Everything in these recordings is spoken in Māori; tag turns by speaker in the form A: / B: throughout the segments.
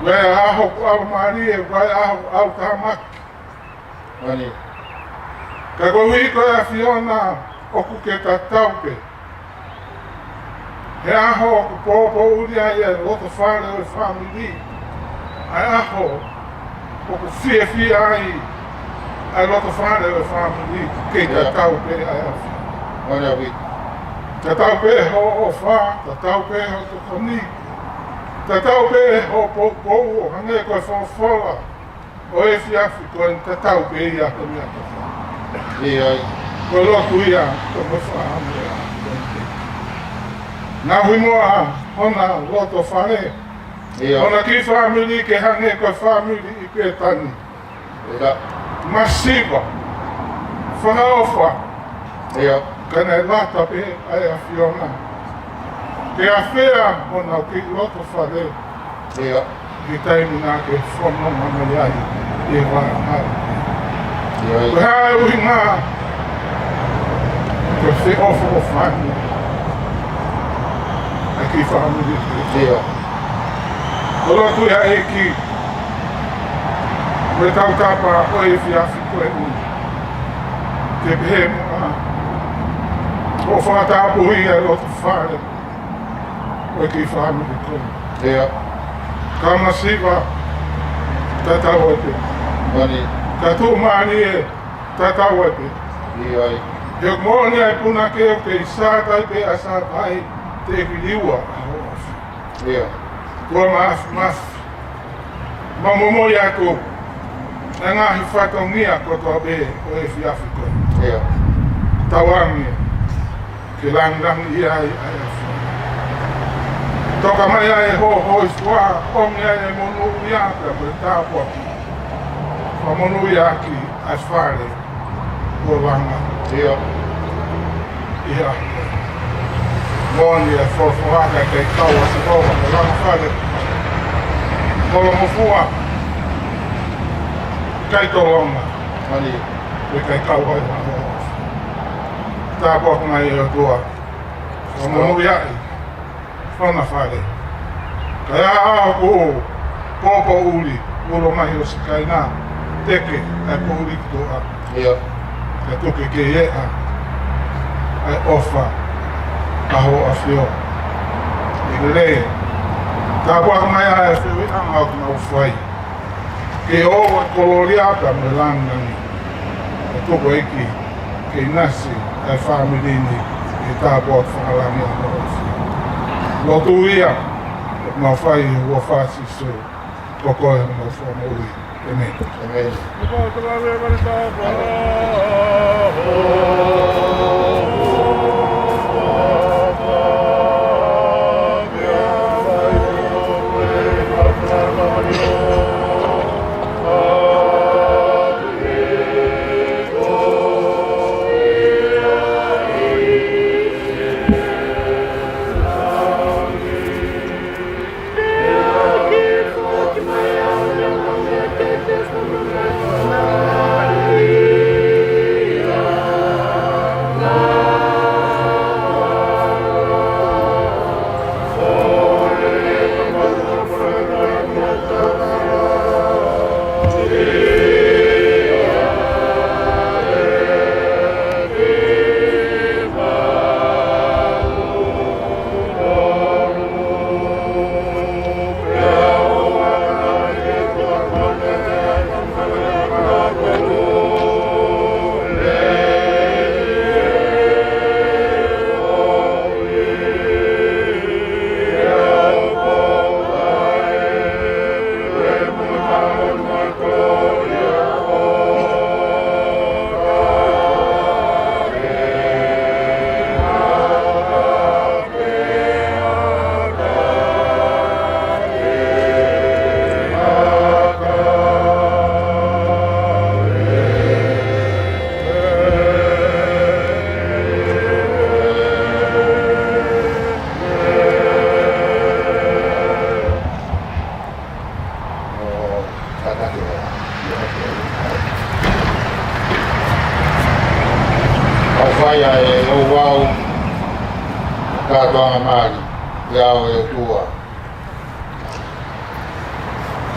A: Wai aho au mari e wai aho au tamaki.
B: Mani.
A: Ka kowi ko a Fiona o ku ke tataupe. He aho o ku popo uri ai e roto whare o family. Ai aho o ku fia ai ai roto whare o family ke tataupe ai afi.
B: Mani awi.
A: Tataupe ho o wha, tataupe ho to koni. Tataupe ho popo o hange koe whawhara. O e fiafi koe tataupe i a koe mea koe.
B: Ai.
A: Ko loku ia, ko mo whahamu ia. Nā hui moa hona loto whare. Hona ki whamiri ke hange koe whamiri i ke tani. Masiva. Whangaofa. Kana e lata pe ai a Fiona. Ke a whea hona ki loto whare. Ki taimi nā ke whanonga mai ai. E wāhara. Ko hae ui ngā. Ko se ofo o whani. A ki whamiri ke. Ko lotu ia e ki. Me tau tapa o e whiawhi koe ui. Ke pehe mua. O whatapu hui e lotu whare. O e ki whamiri koe. Ka masiva. Tatau e te. Ka tū maani e tatau e te. He mōni ai puna ke o ke i sātai pe a sātai te whiliua a hoafi. Kua maafi. Mamomo i ako. E ngahi whatongia kotoa be o e whiawhi koe. Tawangi. Ke langlangi i ai ai afi. Toka mai ai ho i swa. Ongi ai e monu i aka pe tāpua ki. Whamonu i aki as whare o wanga. Ia. Mōni e whawhaka kei kaua se koha o wanga whare. Molo mofua. Kai tolonga. E kei kaua i wanga. Tāpua ngai e o tua. Whamonu i ai. Whana whare. Kai a ko popo uri. Uro mai o sikai nā. Teke ai pouri ki toa. Ka toke ke ea. Ai ofa. Aho a whio. I le. Tā waka mai ai a whio i anga o kuna uwhai. Ke owa koloriata me langani. Ka toko eki. Ke nasi ai whamirini. Ke tā waka whangalangi a ofi. Lotu ia. Ma whai ua whasi so. Kokoe ma whamori. Amen.
B: Whaia e o wau kātoanga māri, te ao e tua.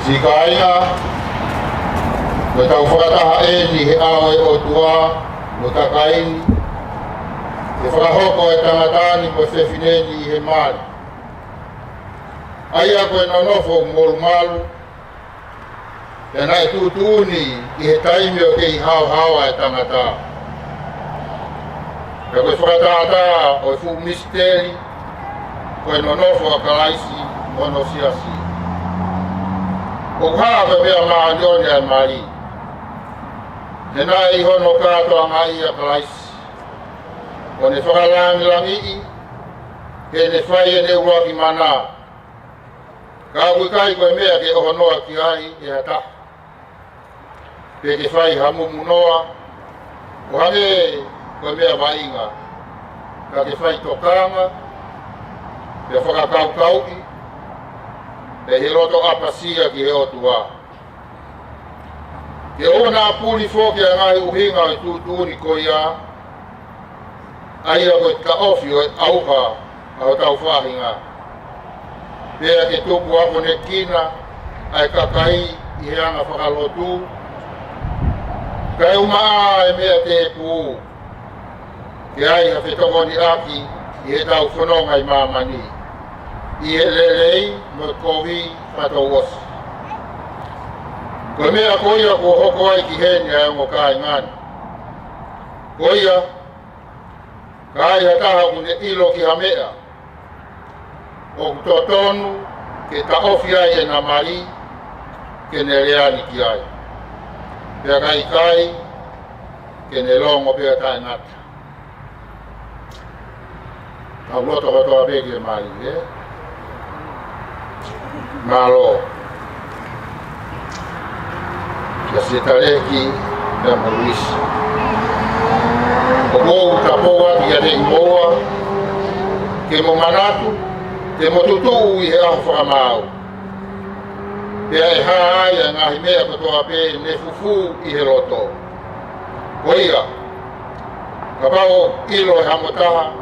B: Sikaina, koe tau whakataha e ni he awe o tua, no takaini, e whakahoko e tangatani mo whewhineni i he mali. Aia koe nanofo molu malu, e nai tūtūni i he taimi o kei hau e tangata. Ka koe whakatata o e fu misteri, koe nanofo a kalaisi ono siasi. O haa koe mea maa nione ai mari. He nai hono katoa ngai a kalaisi. O ne whakalangilangi i, he ne whai e ne uaki mana. Ka kui kai koe mea ke ohonoa ki ai e hata. Pe ke whai hamu munoa, o hange koe mea mainga. Ka ke whai tokanga, pe whakakau i, pe he roto apasia ki he otua. Ke ona puli fōki a ngai uhinga i tūtūni ko ia, aia koe ka ofi o e auha au tau whahinga. Pea ke tupu ako ne kina, ai kakai i he anga whakalotu. Kai umaa e mea te pū. Ke ai ha whetongoni aki i he tau whanonga i mamani. I he lelei mo kovi whatou osi. Koe mea koia ko hoko ai ki heni ai ngo kai ngani. Koia, kai hataha kune ilo ki hamea. O kutotonu ke ta ofi ai e na mari ke ne reani ki ai. Pea kai ke ne longo pea tai ngata. Au loto kotoa peki e mari, Malo. Ia se tareki da maruisi. O mou tapoa ia te imoa, ke mo manatu, ke mo tutu i he aho whakamau. Pea e haai a ngahi mea kotoa pe ne fufu i he roto. Koia, ka pao ilo e hamotaha,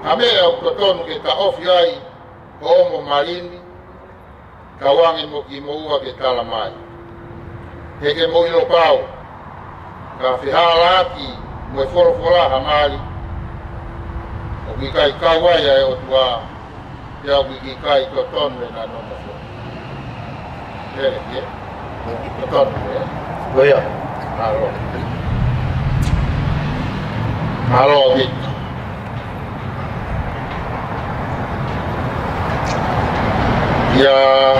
B: ha mea o kotonu ke ta ofi ai o omo marini, ka wangi mo ki moua ke tala mai. Heke mo ilo pau, ka whihalaki mo e whorofora hamari, o ki kai kawai ai o tua, ia o ki kai totonu e na nona fo. Ere ki totonu
C: Goia.
B: Malo. Malo bit. Ia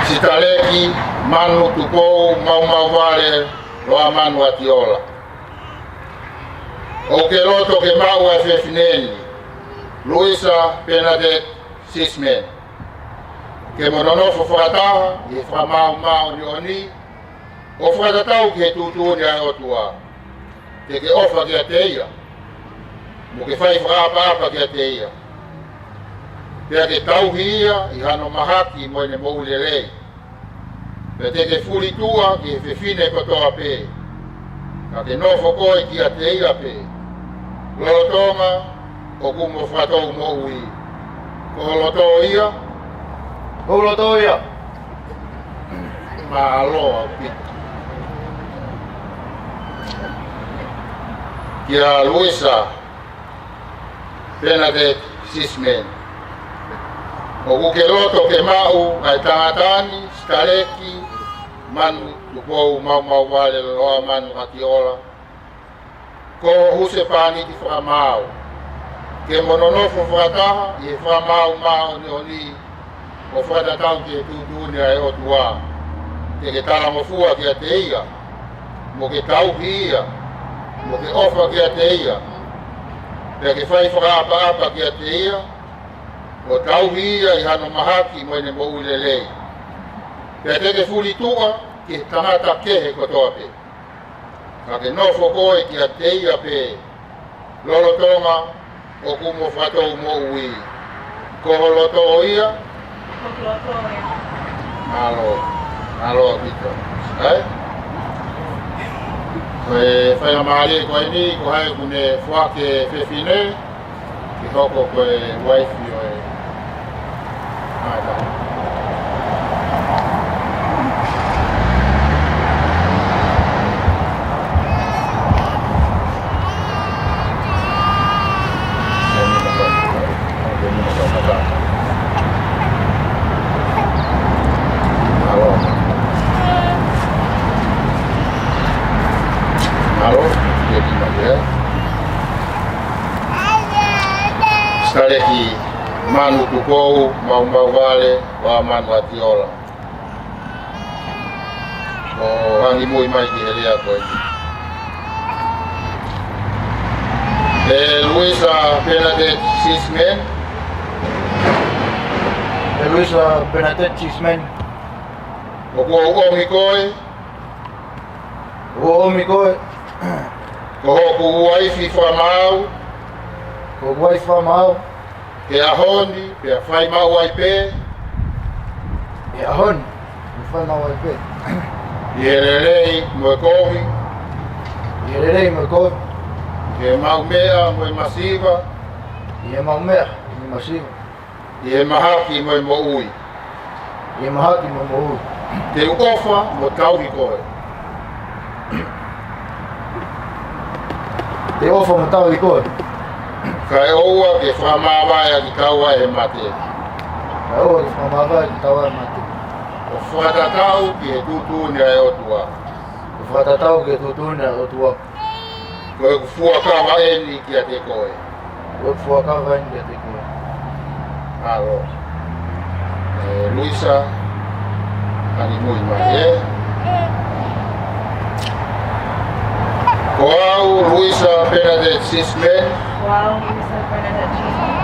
B: sitaleki manu tupou mau vale loa manu atiola. O ke roto ke mau a whewhineni, Luisa Bernadette Sismen. Ke mononofo whakataha, i whamau ni oni, o whakatatau ki he tūtūni ai otua. Ke ofa ki a teia, mo ke whai whakapa ki a teia. Pea ke tauhi ia i hano mahaki mo ene mou lelei. Pea te ke furi tua ki he whewhine kotoa pe. Ka ke nofo koe ki a teia pe. Lolotonga o kumo whatou mou i. Ko loto ia,
C: Houloto ia.
B: ma aloa pita. Kia Luisa Bernadette Sismen. O kuke loto ke mau ai tangatani, staleki, manu tupou mau vale loa manu atiola. Ko huse pani ki whakamau. Ke mononofo whakataha, i whakamau ni oni, o whakatatau ki e tūtūni ai o tua. Ke tala mofua ki a te ia, mo ke tauhi ia, mo ke ofa ki a te ia. Pea ke whai whakaapa ki a te ia, o tauhi ia i hano mahaki mo ene mou lelei. Pea te ke fuli tua ki tangata kehe kotoa pe. Ka ke nofo koe ki a te ia pe, lolotonga o kumo whatou mou i. Koho loto ia, Alo, Vito. Koe whainga maari koe ni, ko hai kune whake whewhine, ki hoko koe waifi o e. Staleki manu tupou mau vale wa manu atiola. O hangi mui mai ki helia koe. Luisa Bernadette Sismen.
C: Luisa Bernadette Sismen.
B: O omi koe.
C: O omi koe.
B: Ko hoku waifi whamau.
C: Ko waifi whamau.
B: Ke ahoni, pe a whai mau ai pē.
C: E ahoni, me whai mau ai pē.
B: I hererei mo e kohi.
C: I hererei mo e kohi.
B: Ke mau mea mo e masiva.
C: I e mau mea, i e masiva.
B: I he mahaki mo e mo ui.
C: I e mahaki mo mo ui.
B: Te ukofa mo tauhi koe.
C: Te ofa mo tau i koe.
B: Kai oua ke whamawai ki kaua e mate.
C: Kai oua ke whamawai ki kaua e mate.
B: O whatatau ki he tūtūni ai otua.
C: O whatatau ki he tūtūni ai otua.
B: Koe ku fuakawa eni ki a te koe.
C: Koe ku fuakawa eni ki a te koe.
B: Alo. Luisa, ani mui mai e. Ko au Luisa Bernadette Sismen.
D: Wow, Luisa Bernadette Sismen.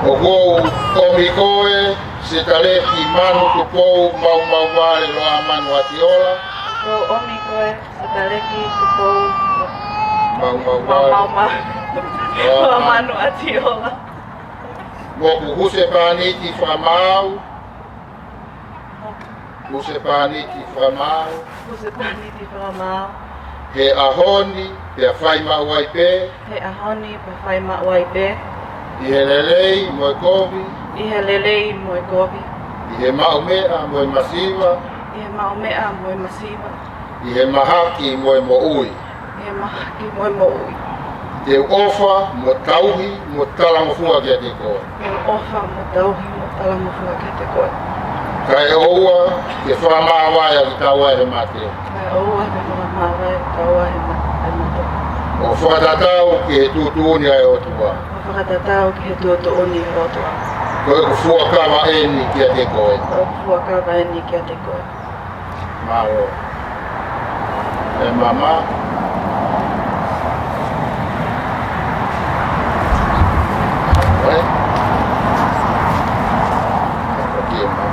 B: O kou omi koe, se taleki manu tupou mau vale loa manu atiola.
D: Ko omi koe, se taleki tupou
B: Mau vale.
D: loa manu atiola.
B: Moku huse paniti whamau. Huse paniti whamau.
D: Huse paniti whamau.
B: He ahoni, pe a whai mau ai pē.
D: He ahoni, pe whai mau ai pē.
B: I he lelei mo e kovi.
D: I he lelei mo e kovi.
B: I he mau mea mo e masiva.
D: I he mau mea mo e masiva.
B: I he mahaki mo e mo ui.
D: I he mahaki mo e mo ui.
B: Te ofa mo tauhi mo talamofunga ki a te koe.
D: Me ofa mo tauhi mo talamofunga ki a te koe.
B: Kai oua ke whamawai a ki kaua e mate.
D: Kai oua ke whamawai a ki kaua e mate.
B: O whakatatau ki he tūtūni ai otua.
D: O whakatatau ki he tūtūni ai otua.
B: Koe ku fuakawa eni ki a te koe.
D: Koe ku fuakawa eni ki a te koe.
B: Maro. E mama.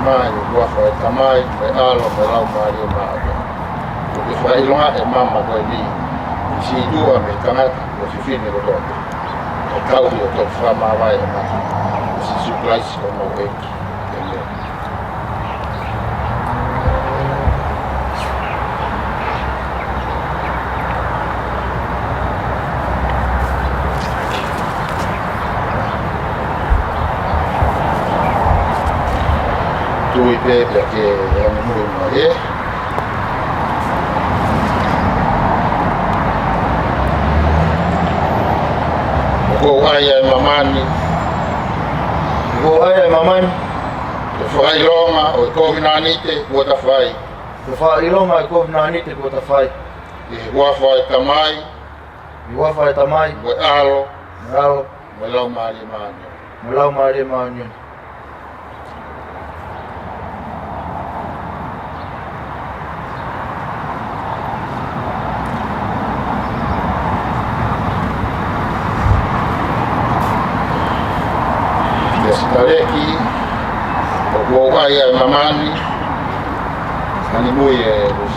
B: Mai, o foi tamai, foi alo, foi lá o Mario Maga. O que foi lá é mamma com ele. Se dua me canata, o se fine o todo. O cau de o todo fama vai na. Se supplies como o que. Tui pepe che è un muro e ko ai ai mamani
C: Ko ai mamani.
B: o fai Roma o covinanite o ta fai
C: Ko wha ilonga e kovinanite ko ta whai.
B: e wa fai tamai
C: I wawha e tamai.
B: o alo
C: Me alo.
B: o lau mari mani
C: Me lau maare maanion.
B: Tareki o ai ai mamani ani mui e lus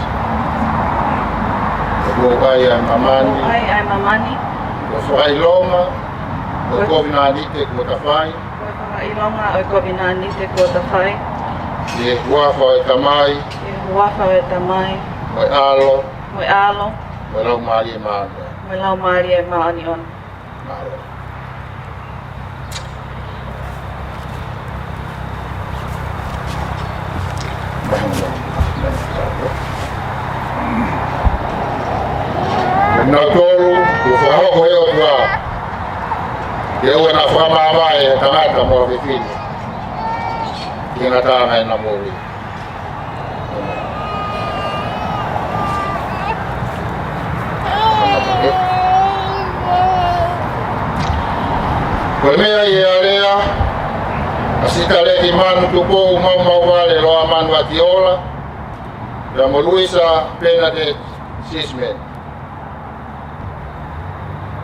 B: o ai ai mamani
D: Ai mamani.
B: o fai Roma o covinanite o ta fai
D: Koe whakailonga o kovinani te kua ta whai.
B: e wa fai tamai
D: E huafa e tamai.
B: o alo
D: Moe alo.
B: o lau mari mani
D: Moe lau maari e maani on.
B: Maro. Na tolu, o whahoko e o tua. Ke ua na whamawai e tangata mo whiwhini. Ki ngā tāna e na mori. Ko mea i area, asita leki manu tupo mau wale loa manu atiola, ya mo Luisa Bernadette Sismen.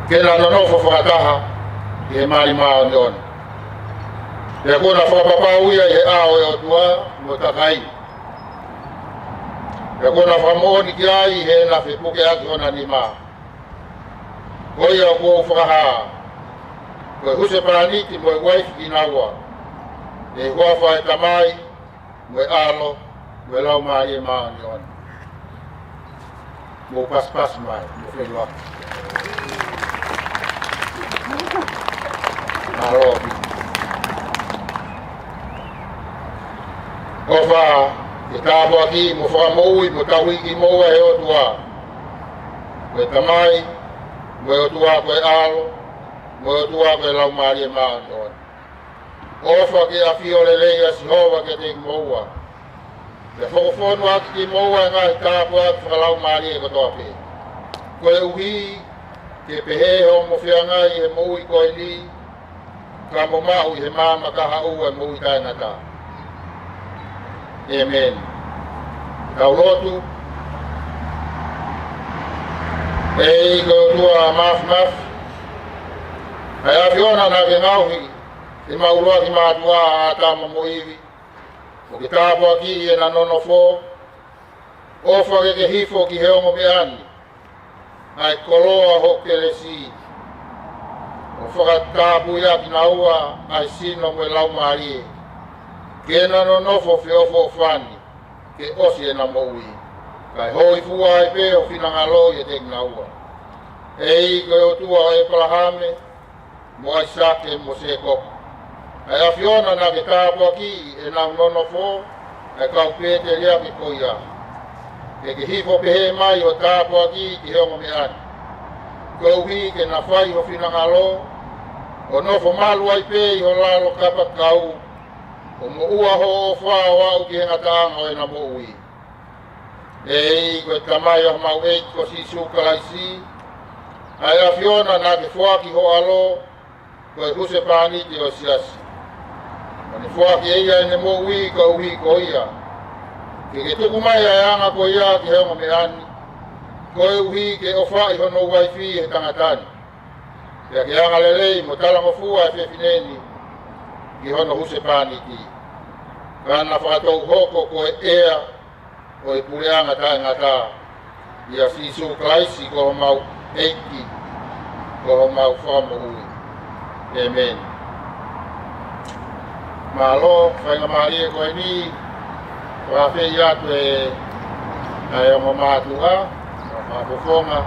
B: Kena nonofo whakataha i he mari mao ni ona. Ya kona whakapapauia i he ao e otua mo takai. Ya kona whamoni ki ai he na whipuke atu ona ni maa. Koia kua whakahaa. Koe huse paraniti mo e waifi ki naua. E huafa e tamai, mo e alo, mo e lau mai e maa ni ona. Mo pas mai, mo whenua. Alo. Ofa, e tāpo aki, mo whakamoui, mo tauiki moua e otua. Mo e tamai, mo e otua ko e alo, mo e otua ko e lau mai e maa ni ona. Ofa ke a fio le leia si hova ke te moua. Te whakofonu aki ki moua e ngai tāpu aki whakalau maari e katoa pe. Koe uhi, ke pehe ho mo whia ngai e moui koe ni, ka mo mahu i he māma kaha ua e moui kai ngata. Amen. Kau lotu, e ko tua maf. Ai a fiona na ke ngauhi, e maurua ki mātua a tāma mo iwi. O ke tāpo aki e na nono fō. Ofa ke hifo ki heongo me ani. Ai koloa hoke le si. O whakatāpu ia ki na ua ai sino mo e lau marie. Ke na nono fō whiofo whani. Ke osi e na mo ui. Kai hoi fua ai pe o whinangalo i e te na ua. E i koe o tua e palahame. Mo ai sake mo se koko. Ai a fiona na ke tāpu aki e na nono fō, e kau pēte rea ki koia. E ke hifo pehe mai o tāpu aki ki heongo me ani. Kou hi ke na whai ho whinangalo, o nofo malu ai pē i ho lalo kapa kau, o mo ua ho o whao au ki henga tāanga o e na mo ui. E i koe tamai o mau eit ko si sukalai si, ai a fiona na ke whaki ho alo, koe huse pāniti o siasi. Ani whaki e ia ene mo ui ka uhi ko ia. Ke tuku mai ai anga ko ia ki heonga me ani. Koe uhi ke ofa i hono waifi he tangatani. Pea ke anga lelei mo talango fua e whiwhineni ki hono huse pāniti. Kana whakatou hoko ko e ea o e pureanga tae ngata. Ia sisu klaisi ko ho mau eiki ko ho mau whamo ui. Amen. Malo, whainga maari e koe ni, whawhi atu e ongo mātua, whapofonga,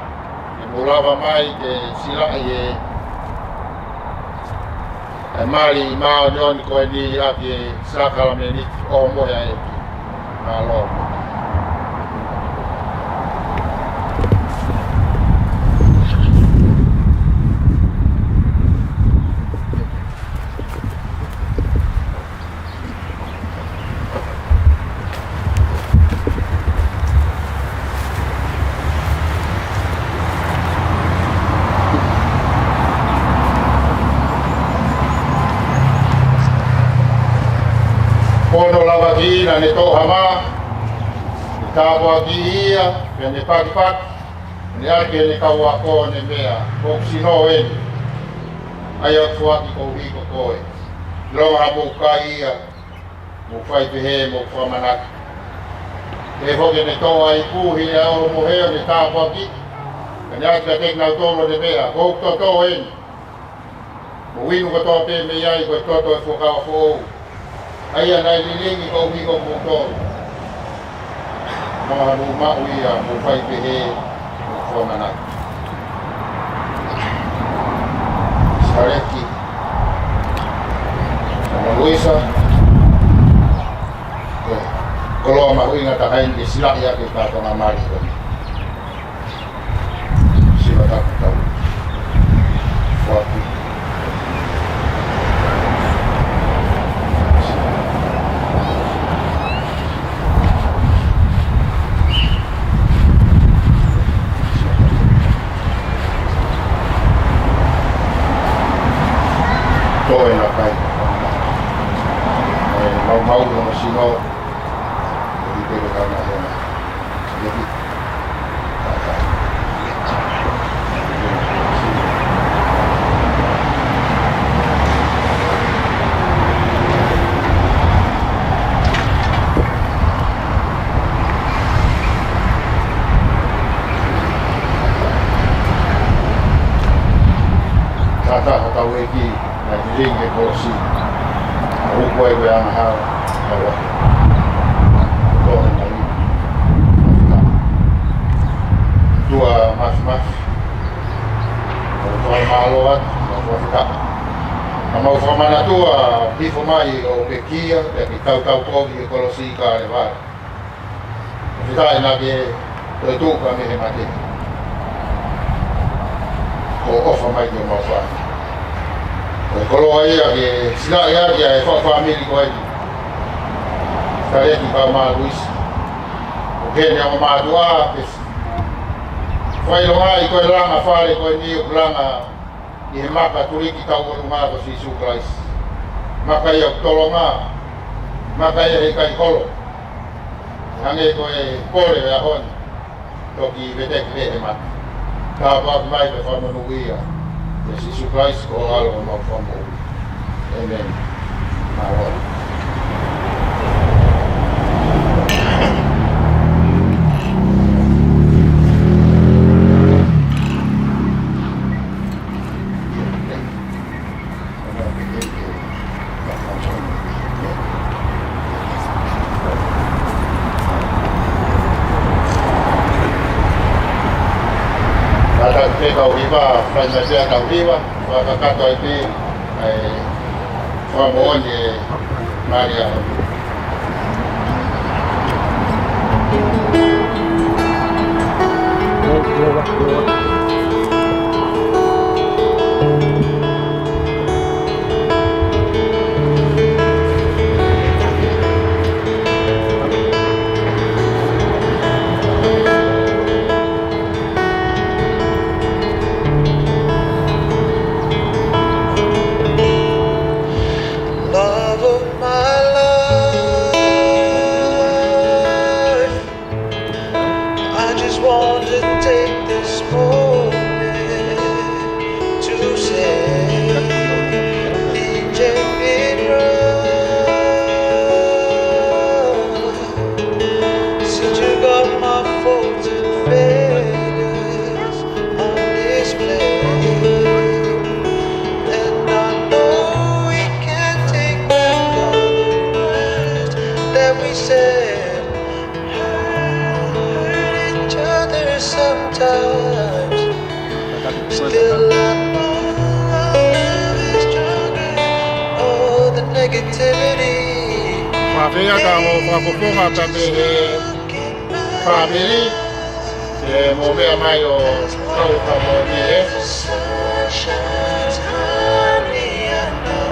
B: e mulawa mai ke silai e maari mao nioni koe ni aki e sakala me ni o moya e ki. Malo. Pono lava ki na ne tohama, ne tāpua ki ia, pe ne pakipak, ne ake ne kaua ko ne mea, koksino eni. Ai au fuaki ko hiko koe. Loha mo ka ia, mo whai pehe mo whamanaki. Te hoke ne toa i puhi e aho mo heo ne tāpua ki, ne ake a tek nau tono ne mea, koukto to eni. Mo winu ko toa pe me iai koe toto e whakawa fōu. Aia nai lilingi ko hiko mo tolu. Maha mo mau ia mo whai pehe mo whamanaki. Sareki. Sama Luisa. Koloa mahui ngata hain ke silak ia ke katonga mari. Sila tak tahu. Waktu. mau no sino di pelo karena hena jadi tata tahu lagi na ring ekosi aku ay bayang hal bahwa dua mas soal maluat kita mau famana tua di formai o pekia dan kita tahu di ekologi ka levar kita inage itu kami hemati o famai di mau fa kalau ayah ke sila ya dia family ko ai kaya di kama Luis oke yang mama dua kes fai longa iko lang afare ko ni ulang ni maka tuli kita ulunga ko si Sukrais maka ya tolonga maka ya kai kolo hange ko e kore ya hon to ki betek be hemat ka ba mai be fa monuia si Sukrais ko alo no fomo amen maro kau viva, franchise kau viva, kau itu formon di Maria.
E: Still I know love is stronger. Oh, the negativity.
B: Mafia kamu fakufunga tapi family mo be amayo kau kamu ni
E: Sunshines, honey, I know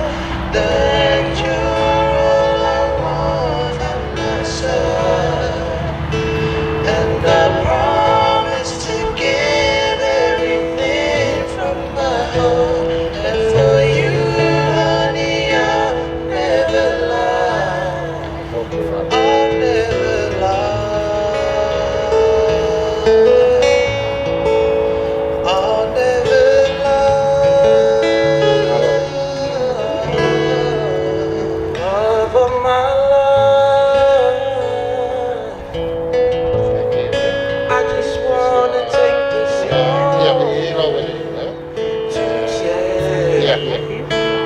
E: that you're all I want on my side, and I promise to give everything from my heart. And for you, honey, I'll never lie. I'll never lie. I'll never lie. Love of my life. I just wanna take this moment to say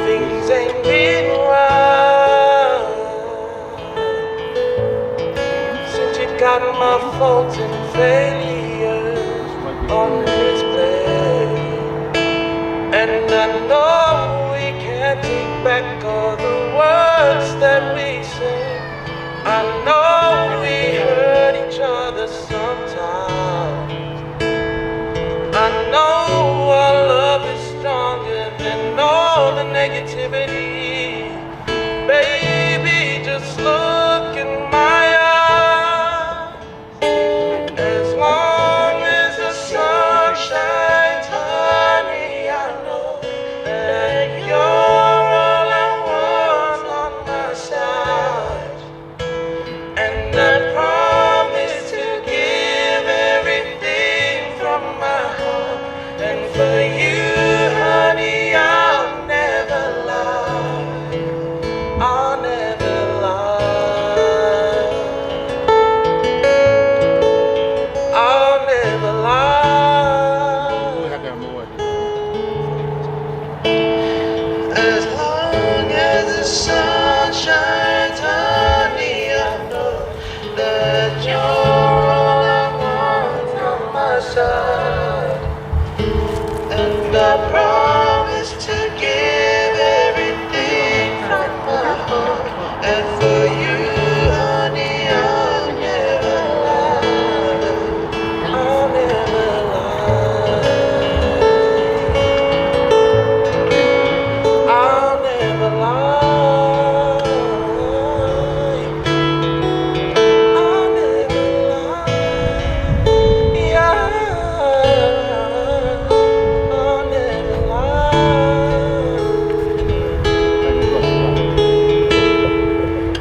E: things ain't been right since you got my faults and failures on display. And I know we can't take back all the words that we say. I know we hurt each other sometimes. I know our love is stronger than all the negativity. Baby, just look in my eyes. As long as the sun shines, honey, I know that you're all I want on my side. And for you, honey, I'll never lie. I'll never lie. I'll never lie. I'll never lie. Yeah. I'll never lie.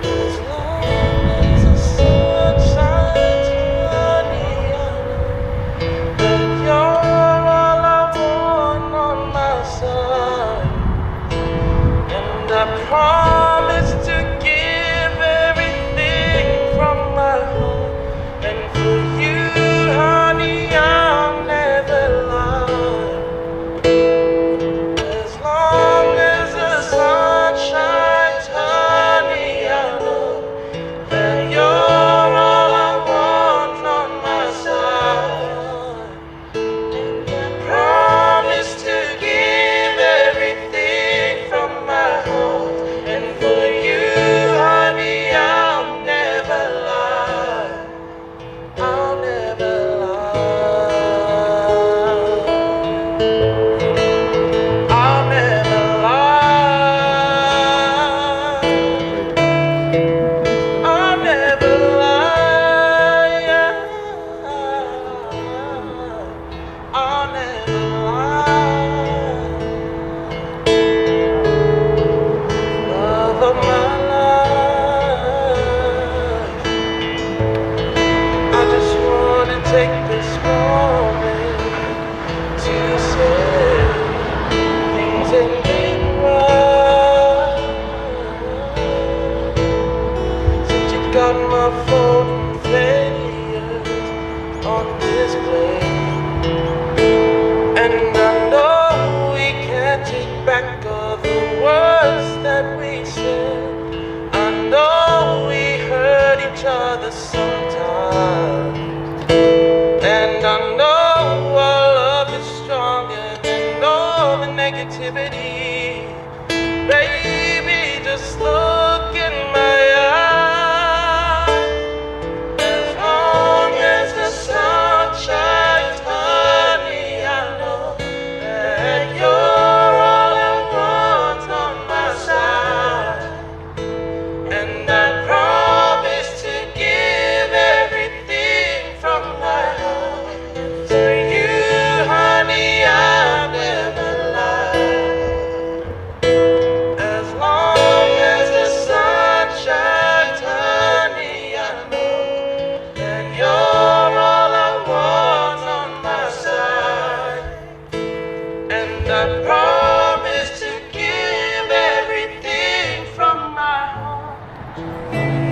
E: As long as the sun shines, honey, I know that you're all I want on my side. And I promise to give everything from my heart. And for you, honey, I'll never lie. As long as the sun shines, honey, I know that you're all I want on my side. And I promise to give everything from my heart. And for you, honey, I'll never lie. I'll never lie. I'll never lie. I'll never lie. I'll never lie. Love of my life. I just wanna take this moment to say things ain't been right since you got my phone and failures on display. And I know we can't take back all the words that we said. I know we hurt each other sometimes. And I know our love is stronger than all the negativity. Baby, just look in my eyes. As long as the sun shines, honey, I know that you're all I want on my side. And I promise to give everything from my heart. To you, honey, I'll never lie. As long as the sun shines, honey, I know that you're all I want on my side. And I promise to give everything from my heart.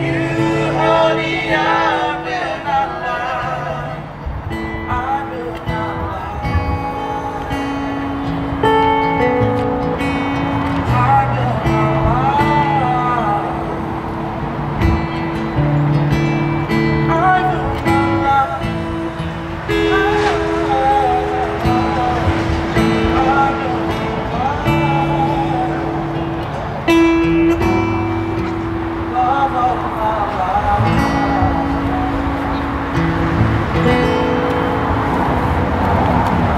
E: You, honey, I will not lie. I will not lie. I will not lie. I will not lie.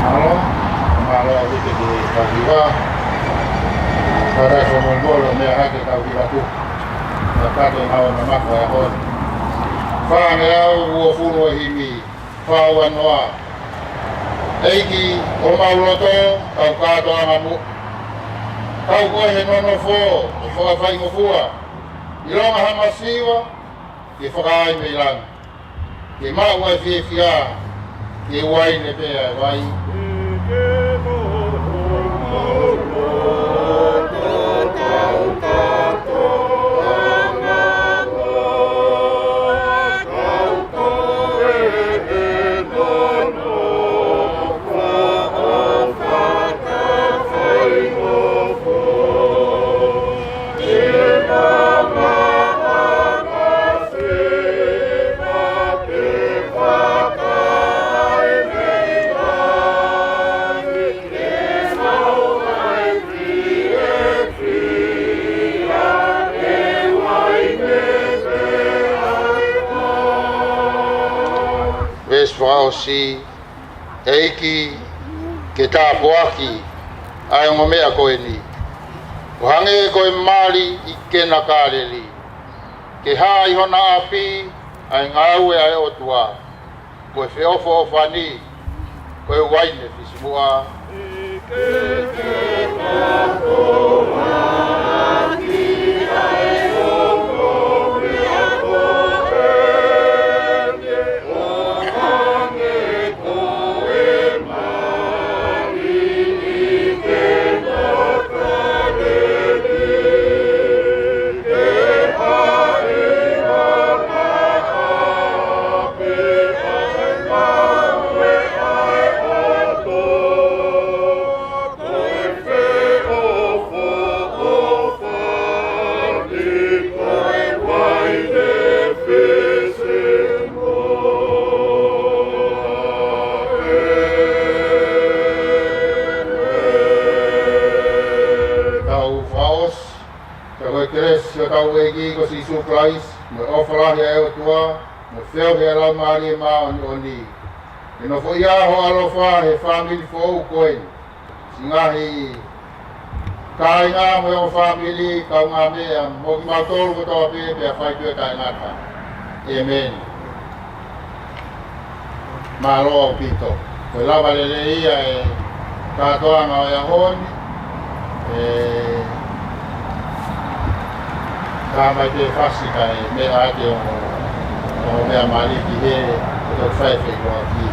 B: Halo, malo aku jadi kajiwa. Para semua ni hati tahu kita tu. Maka tu hawa nama kau pun. Faham ya, wafuru himi, fawan wa. Eiki, oma uloto, kau kado amamu. Kau kau henono fo, fo afai ngofua. Ilonga hamasiwa, kifakai milan. Kimau wa fia. Ke wai ne pe wai whaosi, eiki, ke tāpuaki, ai ngā mea koe ni. O hange koe mali i kena kāreli. Ke hā i hona api, ai ngā ue ai o tua. Koe whiofo o whani, koe waine fisimua. Mo ofarahi e o tua, mo whio he alau maari e maa oni oni. E no fo ia ho alofa he whamili fo au koe. Singahi kai ngā mo o whamili, kau ngā mea, mo ki mātolu ko tō pē pēr whai pēr kai ngata. Amen. Mā roa o pito. Koe lawa lele ia e kātoa ngā o ia honi. Ka mai te whasika e mea ate o mea mariki he o tō whaiwhi roa ki.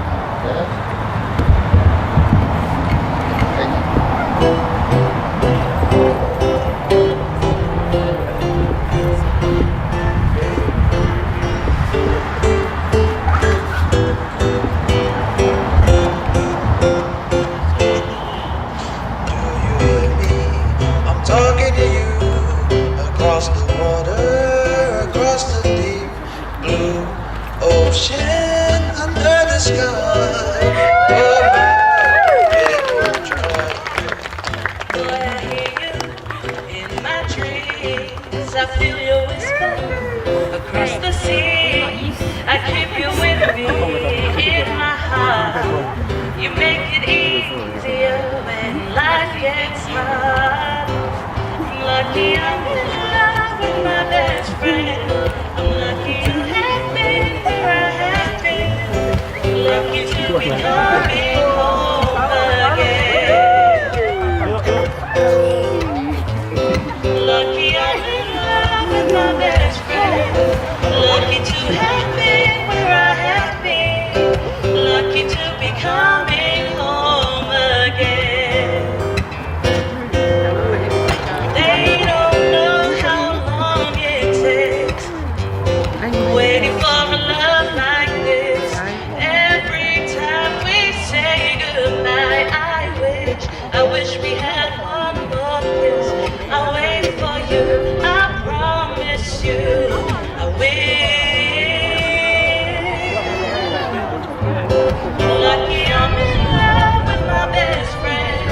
F: I feel your whisper across the sea. I keep you with me in my heart. You make it easier when life gets hard. I'm lucky I'm in love with my best friend. I'm lucky you have been where I have been. Lucky to be coming home again. Lucky I'm my best friend. Lucky to have been where I have been. Lucky to be coming